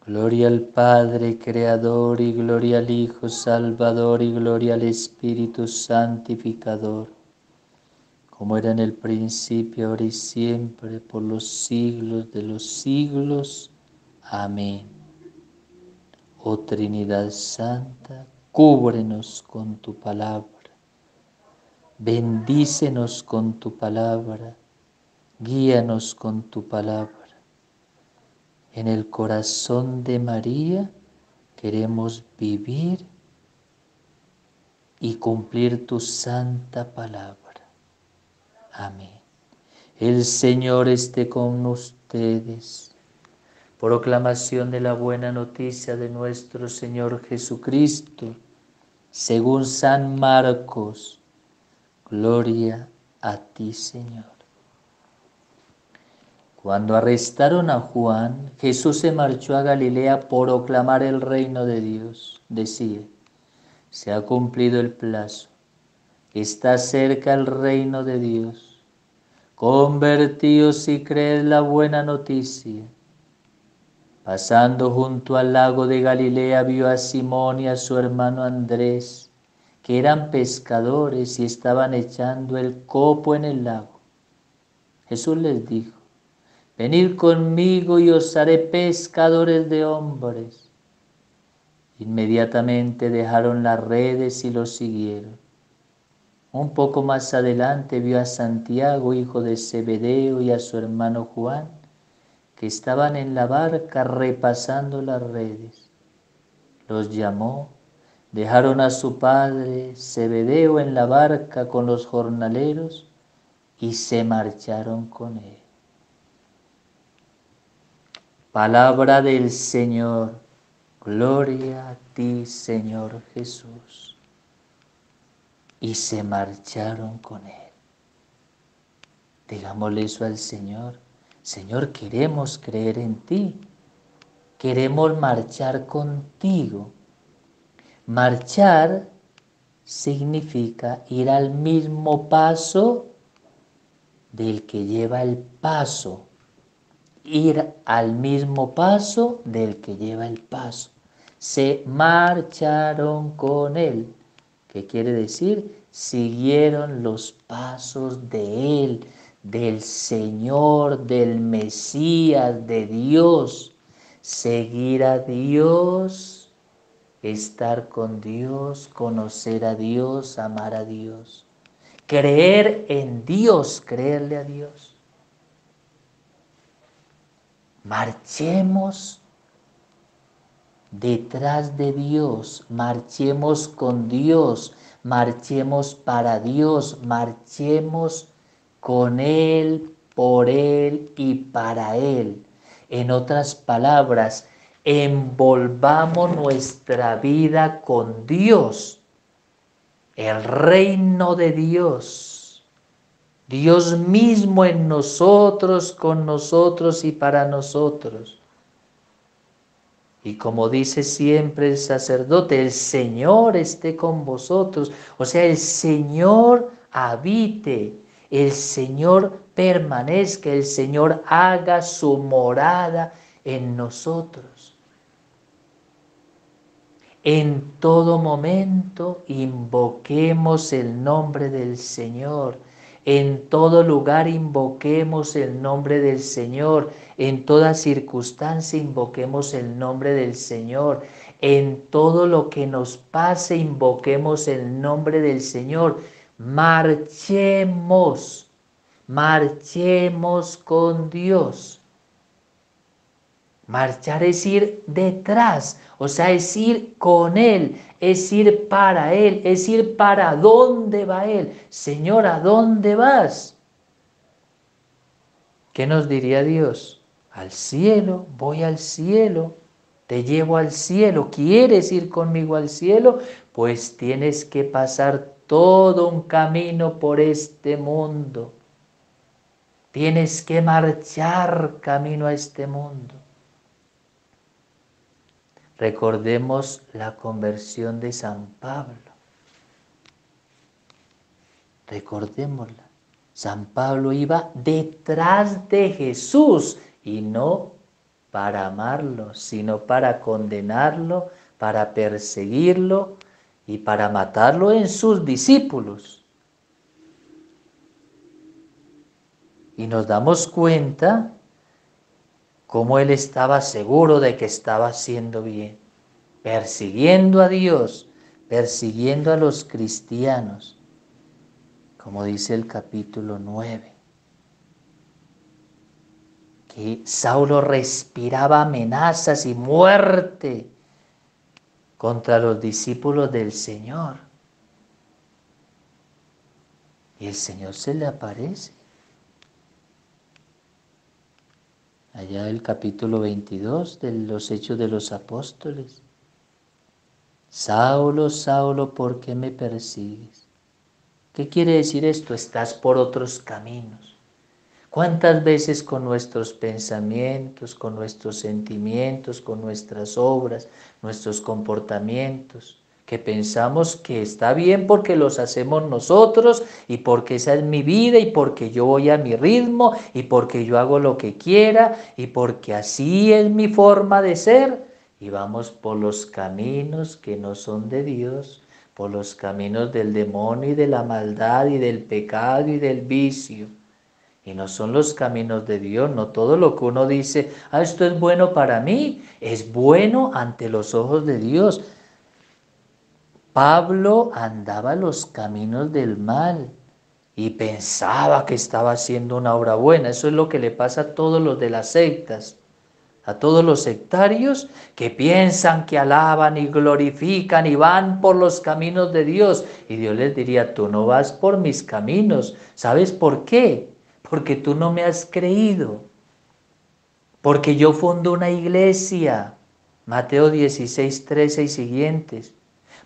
Gloria al Padre, Creador, y gloria al Hijo, Salvador, y gloria al Espíritu Santificador, como era en el principio, ahora y siempre, por los siglos de los siglos. Amén. Oh Trinidad Santa, cúbrenos con tu palabra, bendícenos con tu palabra, guíanos con tu palabra. En el corazón de María queremos vivir y cumplir tu santa palabra. Amén. El Señor esté con ustedes. Proclamación de la buena noticia de nuestro Señor Jesucristo, según San Marcos. Gloria a ti, Señor. Cuando arrestaron a Juan, Jesús se marchó a Galilea a proclamar el reino de Dios. Decía: se ha cumplido el plazo, está cerca el reino de Dios. Convertíos y creed la buena noticia. Pasando junto al lago de Galilea, vio a Simón y a su hermano Andrés, que eran pescadores y estaban echando el copo en el lago. Jesús les dijo: venid conmigo y os haré pescadores de hombres. Inmediatamente dejaron las redes y los siguieron. Un poco más adelante vio a Santiago, hijo de Zebedeo, y a su hermano Juan, que estaban en la barca repasando las redes. Los llamó, dejaron a su padre Zebedeo en la barca con los jornaleros y se marcharon con él. Palabra del Señor. Gloria a ti, Señor Jesús. Y se marcharon con él. Digámosle eso al Señor. Señor, queremos creer en ti. Queremos marchar contigo. Marchar significa ir al mismo paso del que lleva el paso. Ir al mismo paso del que lleva el paso. Se marcharon con él. ¿Qué quiere decir? Siguieron los pasos de él, del Señor, del Mesías, de Dios. Seguir a Dios, estar con Dios, conocer a Dios, amar a Dios. Creer en Dios, creerle a Dios. Marchemos detrás de Dios, marchemos con Dios, marchemos para Dios, marchemos con Él, por Él y para Él. En otras palabras, envolvamos nuestra vida con Dios, el reino de Dios, Dios mismo en nosotros, con nosotros y para nosotros. Y como dice siempre el sacerdote, el Señor esté con vosotros. O sea, el Señor habite, el Señor permanezca, el Señor haga su morada en nosotros. En todo momento invoquemos el nombre del Señor. En todo lugar invoquemos el nombre del Señor. En toda circunstancia invoquemos el nombre del Señor. En todo lo que nos pase invoquemos el nombre del Señor. Marchemos, marchemos con Dios. Marchar es ir detrás, o sea, es ir con Él, es ir para Él, es ir para dónde va Él. Señor, ¿a dónde vas? ¿Qué nos diría Dios? Al cielo, voy al cielo, te llevo al cielo. ¿Quieres ir conmigo al cielo? Pues tienes que pasar todo un camino por este mundo. Tienes que marchar camino a este mundo. Recordemos la conversión de San Pablo. Recordémosla. San Pablo iba detrás de Jesús y no para amarlo, sino para condenarlo, para perseguirlo y para matarlo en sus discípulos. Y nos damos cuenta cómo él estaba seguro de que estaba haciendo bien, persiguiendo a Dios, persiguiendo a los cristianos, como dice el capítulo 9. Que Saulo respiraba amenazas y muerte contra los discípulos del Señor. Y el Señor se le aparece. Allá del capítulo 22 de los Hechos de los Apóstoles. Saulo, Saulo, ¿por qué me persigues? ¿Qué quiere decir esto? Estás por otros caminos. ¿Cuántas veces con nuestros pensamientos, con nuestros sentimientos, con nuestras obras, nuestros comportamientos, que pensamos que está bien porque los hacemos nosotros y porque esa es mi vida y porque yo voy a mi ritmo y porque yo hago lo que quiera y porque así es mi forma de ser, y vamos por los caminos que no son de Dios, por los caminos del demonio y de la maldad y del pecado y del vicio? Y no son los caminos de Dios. No todo lo que uno dice, esto es bueno para mí, es bueno ante los ojos de Dios. Pablo andaba los caminos del mal y pensaba que estaba haciendo una obra buena. Eso es lo que le pasa a todos los de las sectas, a todos los sectarios que piensan que alaban y glorifican y van por los caminos de Dios. Y Dios les diría, tú no vas por mis caminos. ¿Sabes por qué? Porque tú no me has creído. Porque yo fundo una iglesia. Mateo 16, 13 y siguientes.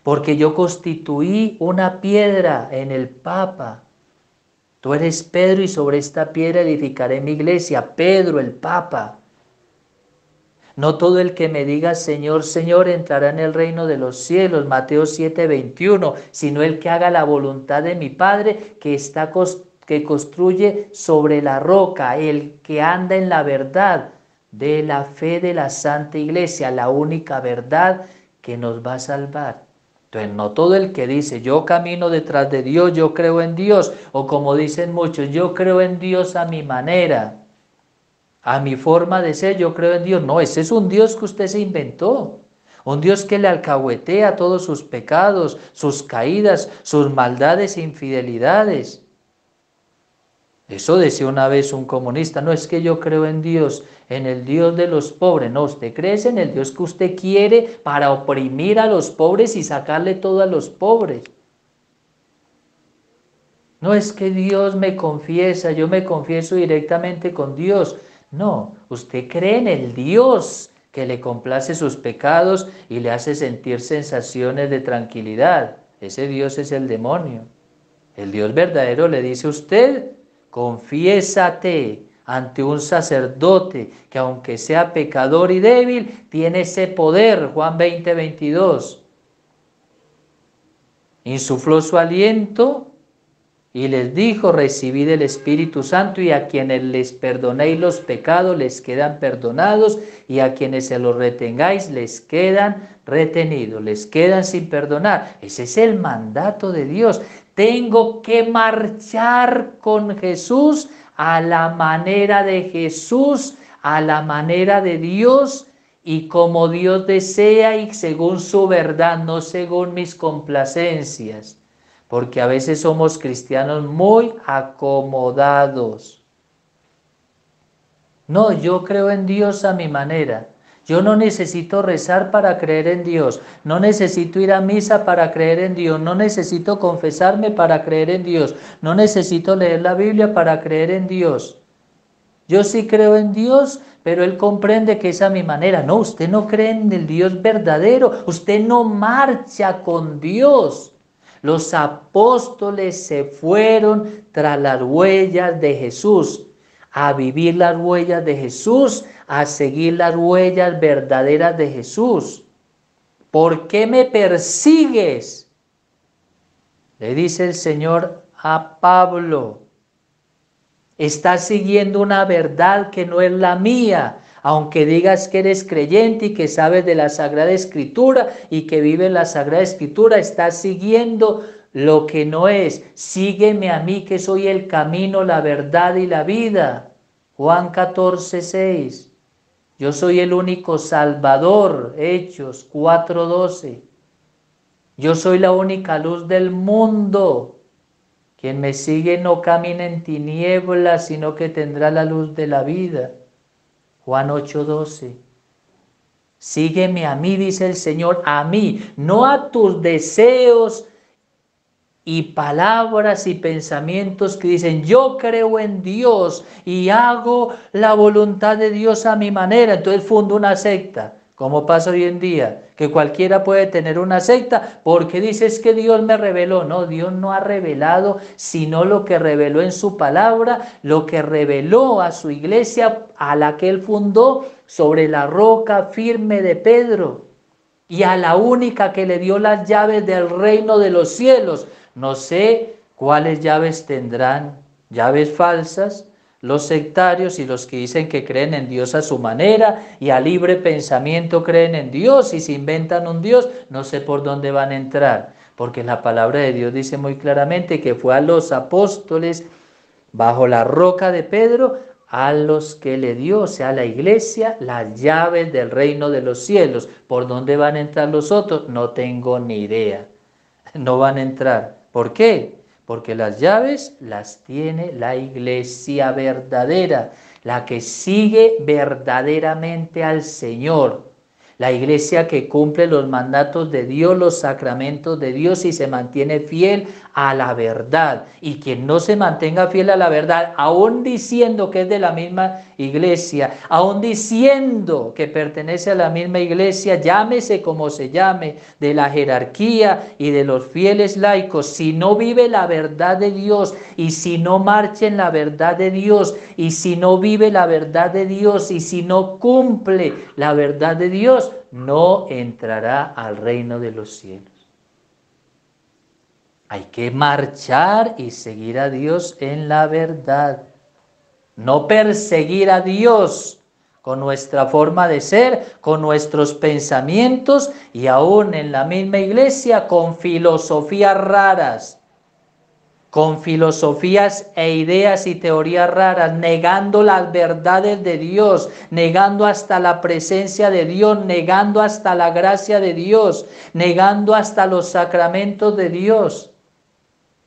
Porque yo constituí una piedra en el Papa. Tú eres Pedro y sobre esta piedra edificaré mi iglesia. Pedro, el Papa. No todo el que me diga Señor, Señor entrará en el reino de los cielos, Mateo 7, 21, sino el que haga la voluntad de mi Padre que construye sobre la roca, el que anda en la verdad de la fe de la Santa Iglesia, la única verdad que nos va a salvar. Entonces, no todo el que dice yo camino detrás de Dios, yo creo en Dios, o como dicen muchos, yo creo en Dios a mi manera, a mi forma de ser, yo creo en Dios. No, ese es un Dios que usted se inventó. Un Dios que le alcahuetea todos sus pecados, sus caídas, sus maldades e infidelidades. Eso decía una vez un comunista, no es que yo creo en Dios, en el Dios de los pobres. No, usted cree en el Dios que usted quiere para oprimir a los pobres y sacarle todo a los pobres. No es que Dios me confiesa, yo me confieso directamente con Dios. No, usted cree en el Dios que le complace sus pecados y le hace sentir sensaciones de tranquilidad. Ese Dios es el demonio. El Dios verdadero le dice a usted, confiésate ante un sacerdote que aunque sea pecador y débil, tiene ese poder. Juan 20, 22. Insufló su aliento y les dijo, recibid el Espíritu Santo, y a quienes les perdonéis los pecados les quedan perdonados, y a quienes se los retengáis les quedan retenidos, les quedan sin perdonar. Ese es el mandato de Dios. Tengo que marchar con Jesús a la manera de Jesús, a la manera de Dios, y como Dios desea y según su verdad, no según mis complacencias. Porque a veces somos cristianos muy acomodados. No, yo creo en Dios a mi manera. Yo no necesito rezar para creer en Dios. No necesito ir a misa para creer en Dios. No necesito confesarme para creer en Dios. No necesito leer la Biblia para creer en Dios. Yo sí creo en Dios, pero Él comprende que es a mi manera. No, usted no cree en el Dios verdadero. Usted no marcha con Dios. Los apóstoles se fueron tras las huellas de Jesús, a vivir las huellas de Jesús, a seguir las huellas verdaderas de Jesús. ¿Por qué me persigues?, le dice el Señor a Pablo. Estás siguiendo una verdad que no es la mía. Aunque digas que eres creyente y que sabes de la Sagrada Escritura y que vives la Sagrada Escritura, estás siguiendo lo que no es. Sígueme a mí, que soy el camino, la verdad y la vida. Juan 14:6. Yo soy el único Salvador. Hechos 4:12. Yo soy la única luz del mundo. Quien me sigue no camina en tinieblas, sino que tendrá la luz de la vida. Juan 8:12. Sígueme a mí, dice el Señor, a mí, no a tus deseos y palabras y pensamientos que dicen yo creo en Dios y hago la voluntad de Dios a mi manera. Entonces fundo una secta, como pasa hoy en día, que cualquiera puede tener una secta porque dices que Dios me reveló. No, Dios no ha revelado sino lo que reveló en su palabra, lo que reveló a su iglesia, a la que él fundó sobre la roca firme de Pedro, y a la única que le dio las llaves del reino de los cielos. No sé cuáles llaves tendrán, llaves falsas, los sectarios y los que dicen que creen en Dios a su manera y a libre pensamiento creen en Dios y se inventan un Dios. No sé por dónde van a entrar, porque la palabra de Dios dice muy claramente que fue a los apóstoles bajo la roca de Pedro a los que le dio, o sea, a la iglesia, las llaves del reino de los cielos. ¿Por dónde van a entrar los otros? No tengo ni idea. No van a entrar. ¿Por qué? Porque las llaves las tiene la iglesia verdadera, la que sigue verdaderamente al Señor. La iglesia que cumple los mandatos de Dios, los sacramentos de Dios y se mantiene fiel a la verdad. Y quien no se mantenga fiel a la verdad, aún diciendo que es de la misma iglesia, aún diciendo que pertenece a la misma iglesia, llámese como se llame, de la jerarquía y de los fieles laicos, si no vive la verdad de Dios y si no marcha en la verdad de Dios y si no vive la verdad de Dios y si no cumple la verdad de Dios, no entrará al reino de los cielos. Hay que marchar y seguir a Dios en la verdad. No perseguir a Dios con nuestra forma de ser, con nuestros pensamientos y aún en la misma iglesia con filosofías raras, con filosofías e ideas y teorías raras, negando las verdades de Dios, negando hasta la presencia de Dios, negando hasta la gracia de Dios, negando hasta los sacramentos de Dios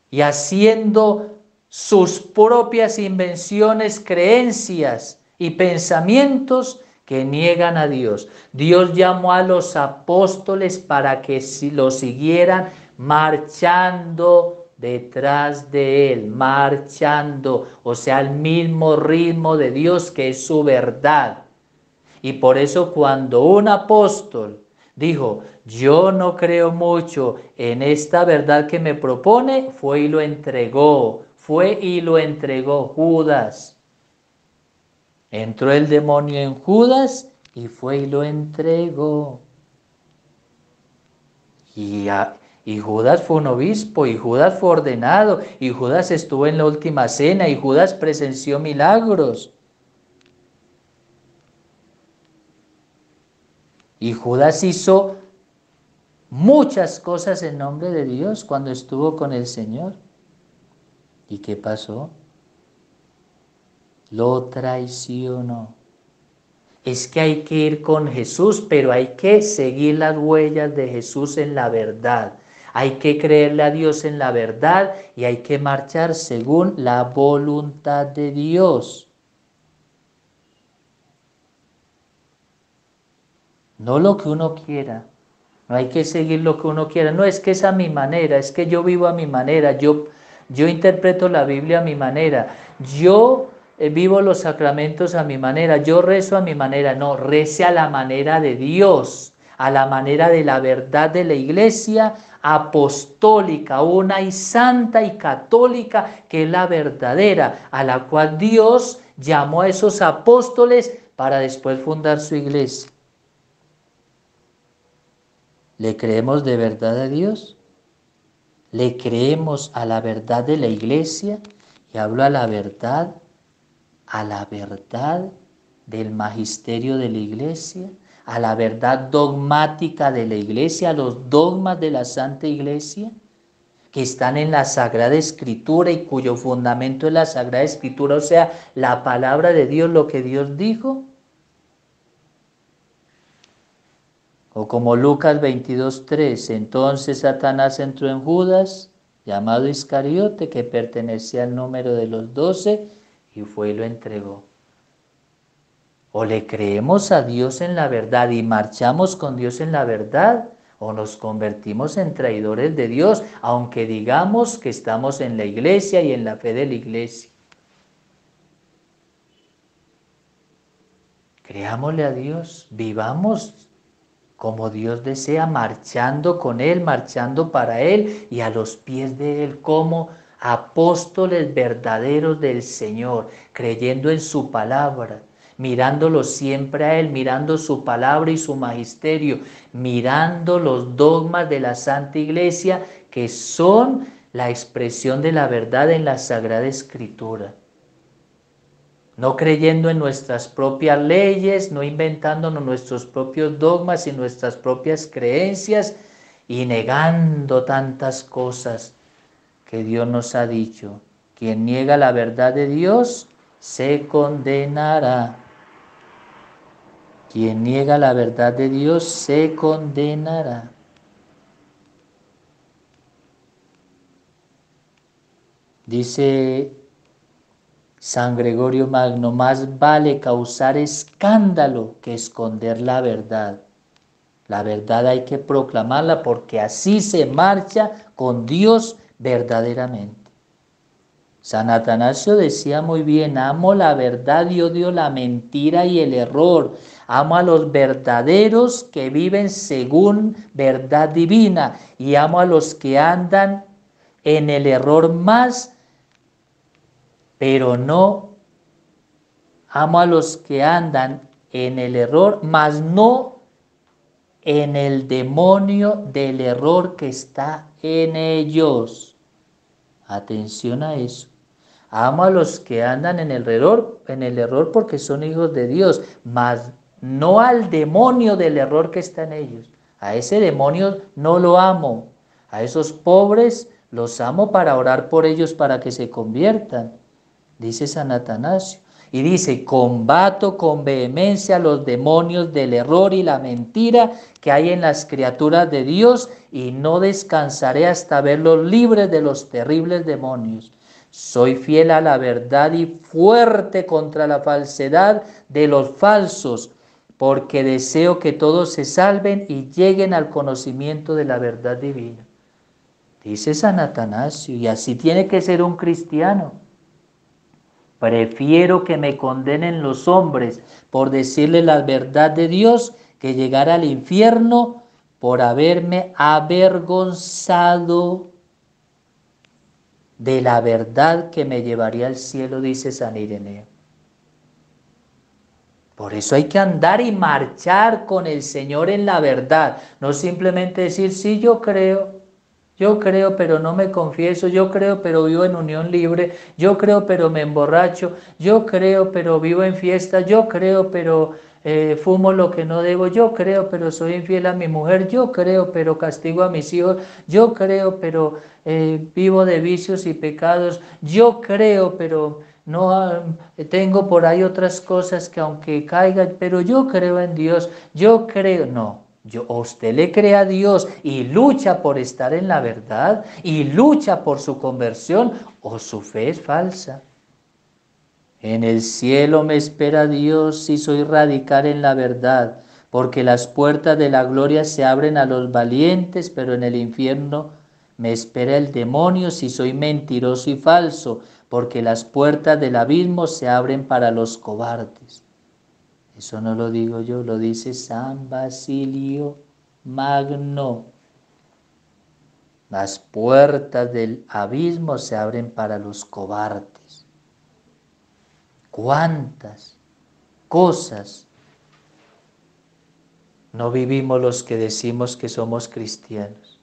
y haciendo sus propias invenciones, creencias y pensamientos que niegan a Dios. Dios llamó a los apóstoles para que lo siguieran marchando detrás de él, marchando, o sea, al mismo ritmo de Dios que es su verdad. Y por eso cuando un apóstol dijo, yo no creo mucho en esta verdad que me propone, fue y lo entregó Judas. Entró el demonio en Judas y fue y lo entregó. Y Judas fue un obispo, y Judas fue ordenado, y Judas estuvo en la última cena, y Judas presenció milagros. Y Judas hizo muchas cosas en nombre de Dios cuando estuvo con el Señor. ¿Y qué pasó? Lo traicionó. Es que hay que ir con Jesús, pero hay que seguir las huellas de Jesús en la verdad. Hay que creerle a Dios en la verdad y hay que marchar según la voluntad de Dios. No lo que uno quiera. No hay que seguir lo que uno quiera. No, es que es a mi manera, es que yo vivo a mi manera, yo interpreto la Biblia a mi manera, yo vivo los sacramentos a mi manera, yo rezo a mi manera. No, rece a la manera de Dios, a la manera de la verdad de la iglesia apostólica, una y santa y católica, que es la verdadera, a la cual Dios llamó a esos apóstoles para después fundar su iglesia. ¿Le creemos de verdad a Dios? ¿Le creemos a la verdad de la iglesia? Y hablo a la verdad del magisterio de la Iglesia, a la verdad dogmática de la Iglesia, a los dogmas de la Santa Iglesia, que están en la Sagrada Escritura y cuyo fundamento es la Sagrada Escritura, o sea, la palabra de Dios, lo que Dios dijo. O como Lucas 22:3, entonces Satanás entró en Judas, llamado Iscariote, que pertenecía al número de los 12, y fue y lo entregó. O le creemos a Dios en la verdad y marchamos con Dios en la verdad, o nos convertimos en traidores de Dios, aunque digamos que estamos en la iglesia y en la fe de la iglesia. Creámosle a Dios, vivamos como Dios desea, marchando con Él, marchando para Él y a los pies de Él como apóstoles verdaderos del Señor, creyendo en su palabra, mirándolo siempre a Él, mirando su palabra y su magisterio, mirando los dogmas de la Santa Iglesia que son la expresión de la verdad en la Sagrada Escritura. No creyendo en nuestras propias leyes, no inventándonos nuestros propios dogmas y nuestras propias creencias y negando tantas cosas que Dios nos ha dicho. Quien niega la verdad de Dios se condenará. Quien niega la verdad de Dios se condenará. Dice San Gregorio Magno, más vale causar escándalo que esconder la verdad. La verdad hay que proclamarla porque así se marcha con Dios verdaderamente. San Atanasio decía muy bien, amo la verdad y odio la mentira y el error. Amo a los verdaderos que viven según verdad divina y amo a los que andan en el error más, pero no amo a los que andan en el error, mas no en el demonio del error que está en ellos. Atención a eso. Amo a los que andan en el error porque son hijos de Dios, mas no al demonio del error que está en ellos. A ese demonio no lo amo. A esos pobres los amo para orar por ellos para que se conviertan, dice San Atanasio. Y dice, combato con vehemencia los demonios del error y la mentira que hay en las criaturas de Dios y no descansaré hasta verlos libres de los terribles demonios. Soy fiel a la verdad y fuerte contra la falsedad de los falsos, porque deseo que todos se salven y lleguen al conocimiento de la verdad divina. Dice San Atanasio, y así tiene que ser un cristiano. Prefiero que me condenen los hombres por decirle la verdad de Dios que llegar al infierno por haberme avergonzado de la verdad que me llevaría al cielo, dice San Ireneo. Por eso hay que andar y marchar con el Señor en la verdad, no simplemente decir, sí, yo creo, pero no me confieso, yo creo, pero vivo en unión libre, yo creo, pero me emborracho, yo creo, pero vivo en fiesta, yo creo, pero fumo lo que no debo, yo creo, pero soy infiel a mi mujer, yo creo, pero castigo a mis hijos, yo creo, pero vivo de vicios y pecados, yo creo, pero no tengo por ahí otras cosas que aunque caigan, pero yo creo en Dios, yo creo, no. Usted le cree a Dios y lucha por estar en la verdad y lucha por su conversión, o su fe es falsa. En el cielo me espera Dios si soy radical en la verdad, porque las puertas de la gloria se abren a los valientes, pero en el infierno me espera el demonio si soy mentiroso y falso, porque las puertas del abismo se abren para los cobardes. Eso no lo digo yo, lo dice San Basilio Magno. Las puertas del abismo se abren para los cobardes. ¿Cuántas cosas no vivimos los que decimos que somos cristianos?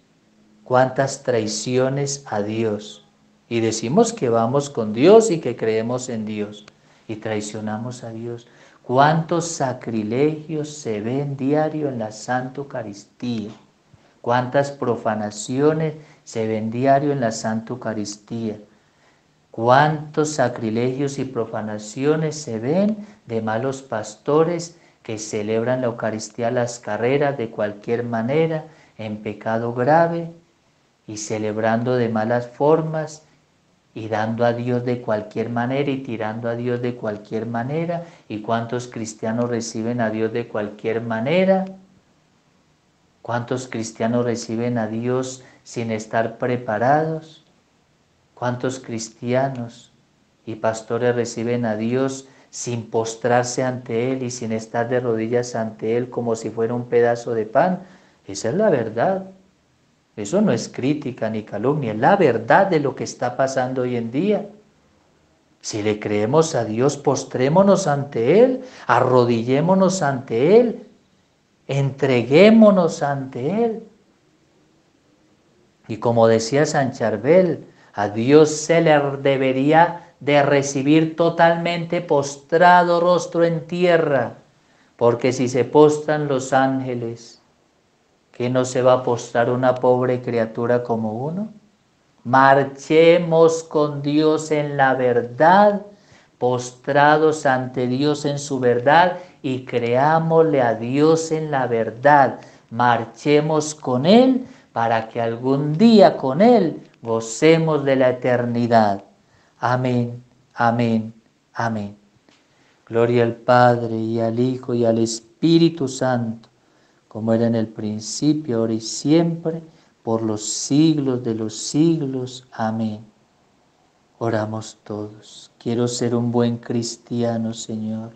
¿Cuántas traiciones a Dios? Y decimos que vamos con Dios y que creemos en Dios y traicionamos a Dios. ¿Cuántos sacrilegios se ven diario en la Santa Eucaristía? ¿Cuántas profanaciones se ven diario en la Santa Eucaristía? ¿Cuántos sacrilegios y profanaciones se ven de malos pastores que celebran la Eucaristía a las carreras de cualquier manera, en pecado grave y celebrando de malas formas y dando a Dios de cualquier manera y tirando a Dios de cualquier manera? ¿Y cuántos cristianos reciben a Dios de cualquier manera? ¿Cuántos cristianos reciben a Dios sin estar preparados? ¿Cuántos cristianos y pastores reciben a Dios sin postrarse ante Él y sin estar de rodillas ante Él como si fuera un pedazo de pan? Esa es la verdad. Eso no es crítica ni calumnia, es la verdad de lo que está pasando hoy en día. Si le creemos a Dios, postrémonos ante Él, arrodillémonos ante Él, entreguémonos ante Él. Y como decía San Charbel, a Dios se le debería de recibir totalmente postrado, rostro en tierra, porque si se postran los ángeles, ¿qué no se va a postrar una pobre criatura como uno? Marchemos con Dios en la verdad, postrados ante Dios en su verdad, y creámosle a Dios en la verdad. Marchemos con Él para que algún día con Él gocemos de la eternidad. Amén, amén, amén. Gloria al Padre y al Hijo y al Espíritu Santo, como era en el principio, ahora y siempre, por los siglos de los siglos. Amén. Oramos todos. Quiero ser un buen cristiano, Señor.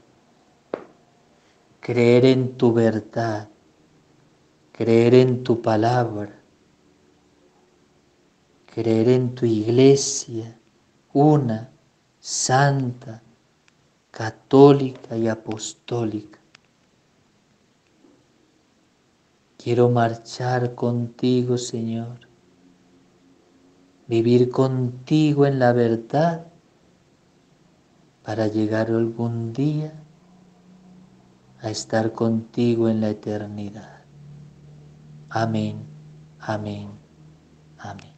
Creer en tu verdad, creer en tu palabra, creer en tu iglesia, una, santa, católica y apostólica. Quiero marchar contigo, Señor, vivir contigo en la verdad para llegar algún día a estar contigo en la eternidad. Amén, amén, amén.